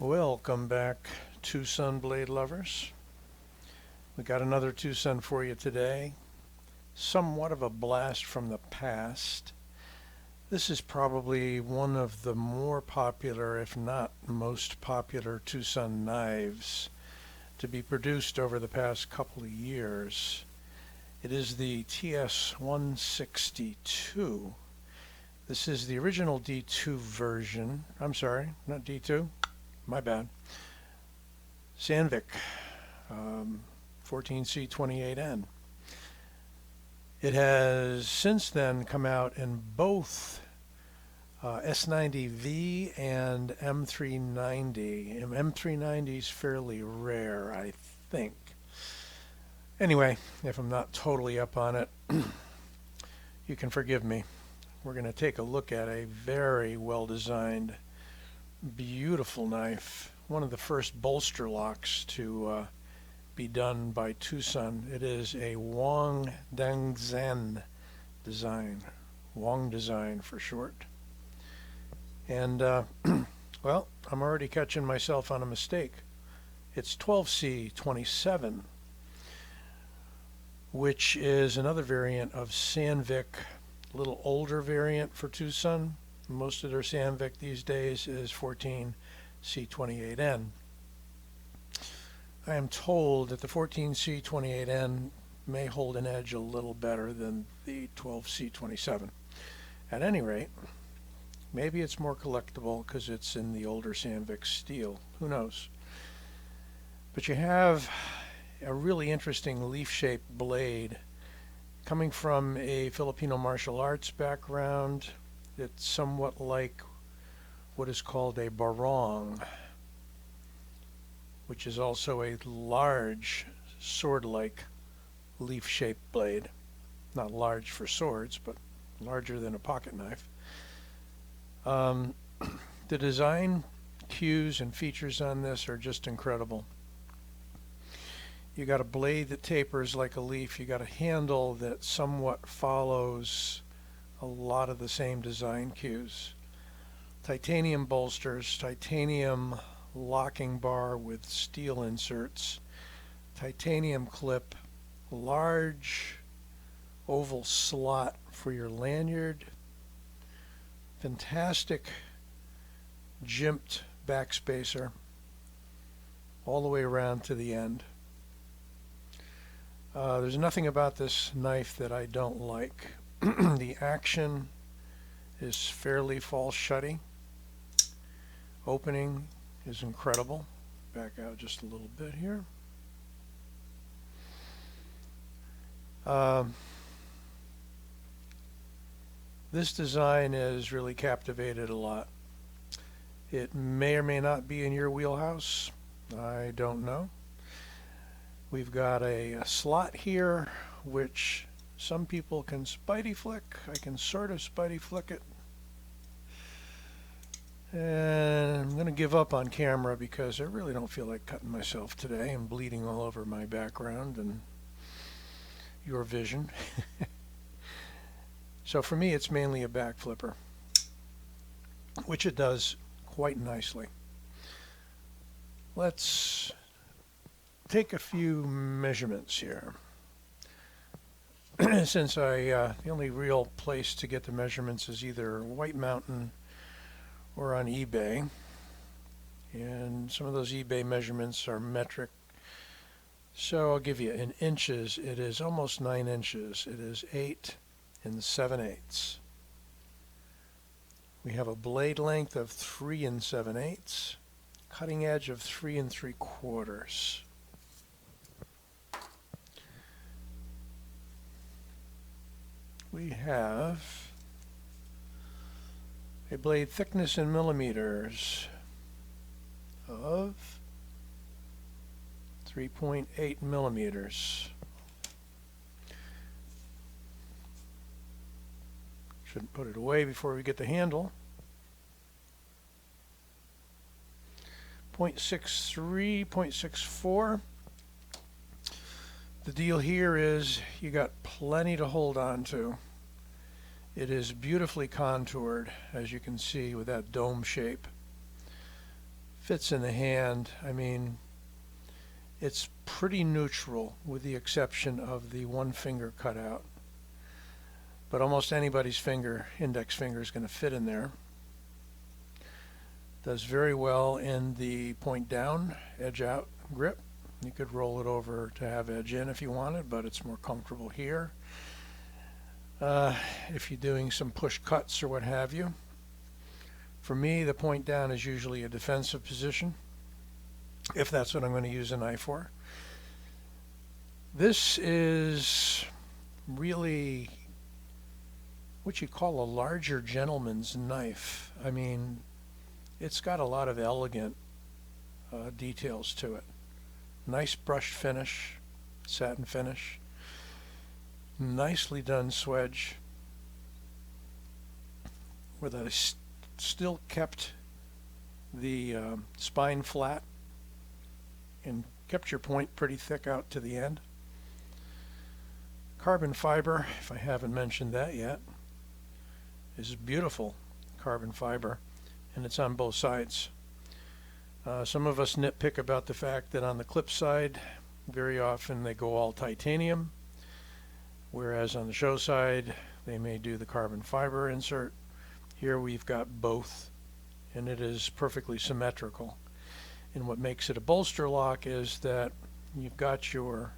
Welcome back, TwoSun blade lovers. We got another TwoSun for you today. Somewhat of a blast from the past. This is probably one of the more popular, if not most popular, TwoSun knives to be produced over the past couple of years. It is the TS162. This is the original D2 version. I'm sorry, not D2. My bad. Sandvik 14C28N. It has since then come out in both S90V and M390. M390 is fairly rare, I think. Anyway, if I'm not totally up on it, you can forgive me. We're going to take a look at a very well designed, beautiful knife. One of the first bolster locks to be done by TwoSun. It is a Wong Design Wong Design for short. And well, I'm already catching myself on a mistake. It's 12C27, which is another variant of Sandvik, a little older variant for TwoSun. Most of their Sandvik these days is 14C28N. I am told that the 14C28N may hold an edge a little better than the 12C27. At any rate, maybe it's more collectible because it's in the older Sandvik steel. Who knows? But you have a really interesting leaf-shaped blade coming from a Filipino martial arts background. It's somewhat like what is called a barong, which is also a large sword-like leaf-shaped blade. Not large for swords, but larger than a pocket knife. The design cues and features on this are just incredible. You got a blade that tapers like a leaf. You got a handle that somewhat follows a lot of the same design cues. Titanium bolsters, titanium locking bar with steel inserts, titanium clip, large oval slot for your lanyard, fantastic jimped backspacer all the way around to the end. There's nothing about this knife that I don't like. The action is fairly false shutty. Opening is incredible. Back out just a little bit here. This design has really captivated a lot. It may or may not be in your wheelhouse. I don't know. We've got a slot here, which some people can spidey flick. I can sort of spidey flick it. And I'm going to give up on camera because I really don't feel like cutting myself today. I'm bleeding all over my background and your vision. So for me, it's mainly a back flipper, which it does quite nicely. Let's take a few measurements here. Since the only real place to get the measurements is either White Mountain or on eBay, and some of those eBay measurements are metric, so I'll give you in inches. It is almost 9 inches. It is 8 7/8. We have a blade length of 3 7/8, cutting edge of 3 3/4. We have a blade thickness in millimeters of 3.8 millimeters. Shouldn't put it away before we get the handle. 0.63, 0.64. The deal here is you got plenty to hold on to. It is beautifully contoured, as you can see, with that dome shape. fits in the hand. I mean, it's pretty neutral with the exception of the one finger cutout. But almost anybody's finger, index finger, is going to fit in there. Does very well in the point down, edge out grip. You could roll it over to have edge in if you wanted, but it's more comfortable here. If you're doing some push cuts or what have you. For me, the point down is usually a defensive position, if that's what I'm going to use a knife for. This is really what you call a larger gentleman's knife. I mean, it's got a lot of elegant details to it. Nice brushed finish, satin finish. Nicely done swedge, where I still kept the spine flat and kept your point pretty thick out to the end. Carbon fiber, if I haven't mentioned that yet, is beautiful carbon fiber, and it's on both sides. Some of us nitpick about the fact that on the clip side, very often they go all titanium, whereas on the show side, they may do the carbon fiber insert. Here we've got both, and it is perfectly symmetrical. And what makes it a bolster lock is that you've got your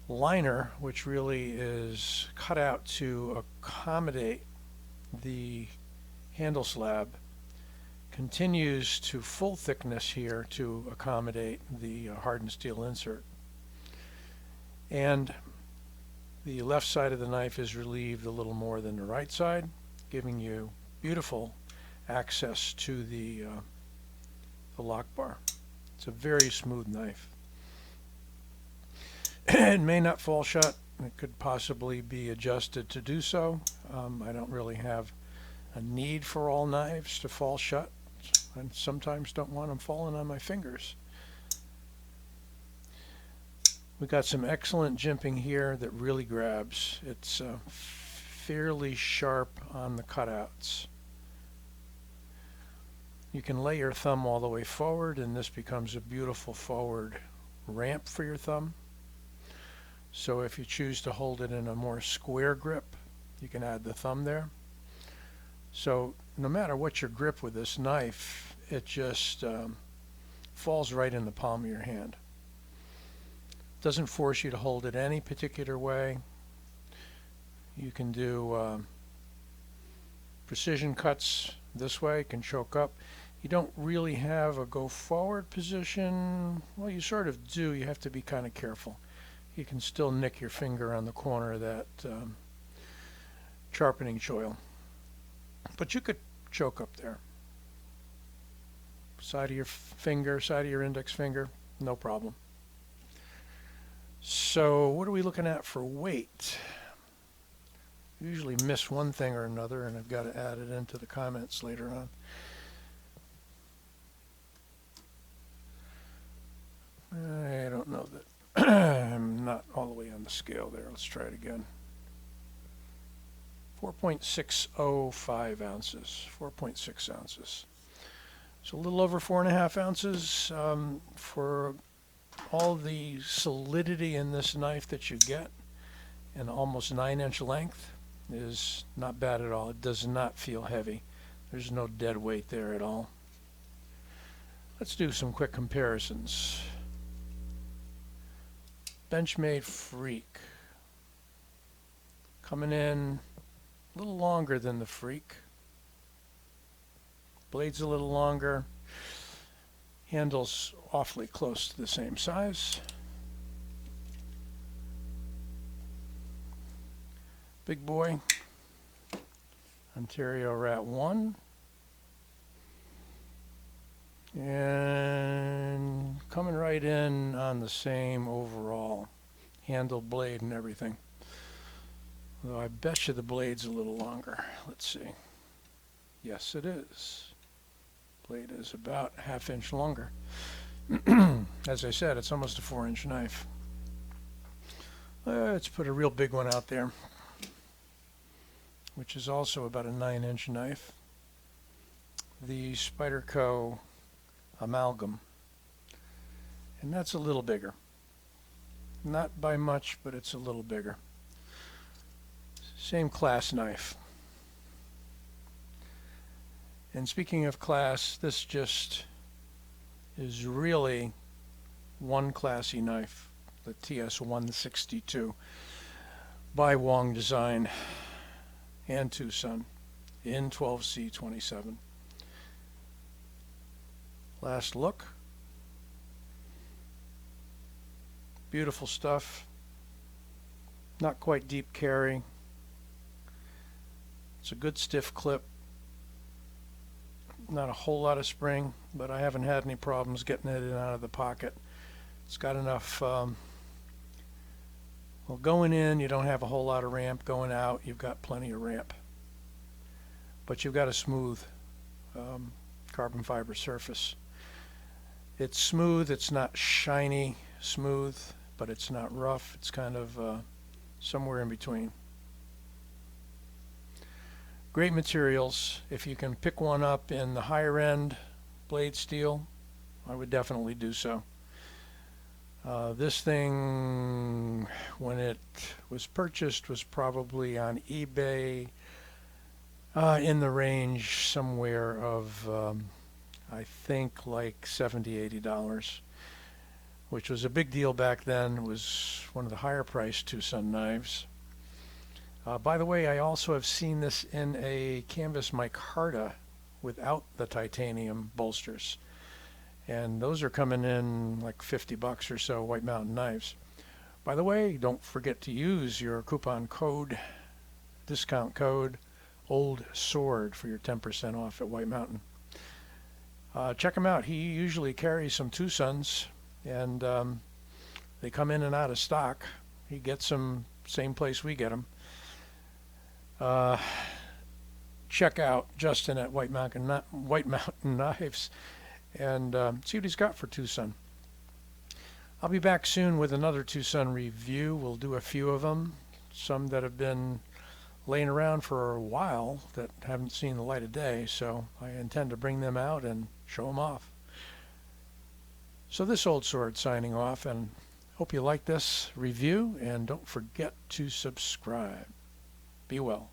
liner, which really is cut out to accommodate the handle slab, continues to full thickness here to accommodate the hardened steel insert. And the left side of the knife is relieved a little more than the right side, giving you beautiful access to the lock bar. It's a very smooth knife. It may not fall shut. It could possibly be adjusted to do so. I don't really have a need for all knives to fall shut. I sometimes don't want them falling on my fingers. We got some excellent jimping here that really grabs. It's fairly sharp on the cutouts. You can lay your thumb all the way forward, and this becomes a beautiful forward ramp for your thumb. So if you choose to hold it in a more square grip, you can add the thumb there. So no matter what your grip with this knife, it just falls right in the palm of your hand. Doesn't force you to hold it any particular way. You can do precision cuts this way, can choke up. You don't really have a go forward position. Well, you sort of do. You have to be kind of careful. You can still nick your finger on the corner of that sharpening choil. But you could choke up there. Side of your finger, side of your index finger, no problem. So what are we looking at for weight? Usually miss one thing or another, and I've got to add it into the comments later on. I don't know that I'm not all the way on the scale there. Let's try it again. 4.605 ounces, 4.6 ounces. So a little over 4.5 ounces for all the solidity in this knife that you get, and almost 9-inch length is not bad at all. It does not feel heavy. There's no dead weight there at all. Let's do some quick comparisons. Benchmade Freak, coming in a little longer than the Freak. Blade's a little longer. Handle's awfully close to the same size. Big Boy, Ontario Rat 1. And coming right in on the same overall handle, blade, and everything. Though I bet you the blade's a little longer. Let's see. Yes, it is. Blade is about ½ inch longer. As I said, it's almost a 4-inch knife. Let's put a real big one out there, which is also about a 9-inch knife. The Spyderco amalgam. And that's a little bigger. Not by much, but it's a little bigger. Same class knife. And speaking of class, this just is really one classy knife, the TS162 by Wong Design and TwoSun in 12C27. Last look. Beautiful stuff. Not quite deep carry. It's a good stiff clip. Not a whole lot of spring, but I haven't had any problems getting it in and out of the pocket. It's got enough, well, going in you don't have a whole lot of ramp. Going out you've got plenty of ramp. But you've got a smooth carbon fiber surface. It's smooth, it's not shiny smooth, but it's not rough. It's kind of somewhere in between. Great materials. If you can pick one up in the higher end blade steel, I would definitely do so. This thing, when it was purchased, was probably on eBay in the range somewhere of I think like $70–80, which was a big deal back then. It was one of the higher priced TwoSun knives. By the way, I also have seen this in a canvas micarta without the titanium bolsters, and those are coming in like $50 or so, White Mountain knives. By the way, don't forget to use your coupon code, discount code, Old Sword, for your 10% off at White Mountain. Check him out. He usually carries some TwoSuns, and they come in and out of stock. He gets them same place we get them. Check out Justin at White Mountain Knives and see what he's got for TwoSun. I'll be back soon with another TwoSun review. We'll do a few of them, some that have been laying around for a while that haven't seen the light of day, so I intend to bring them out and show them off. So this Old Sword signing off, and hope you like this review, and don't forget to subscribe. Be well.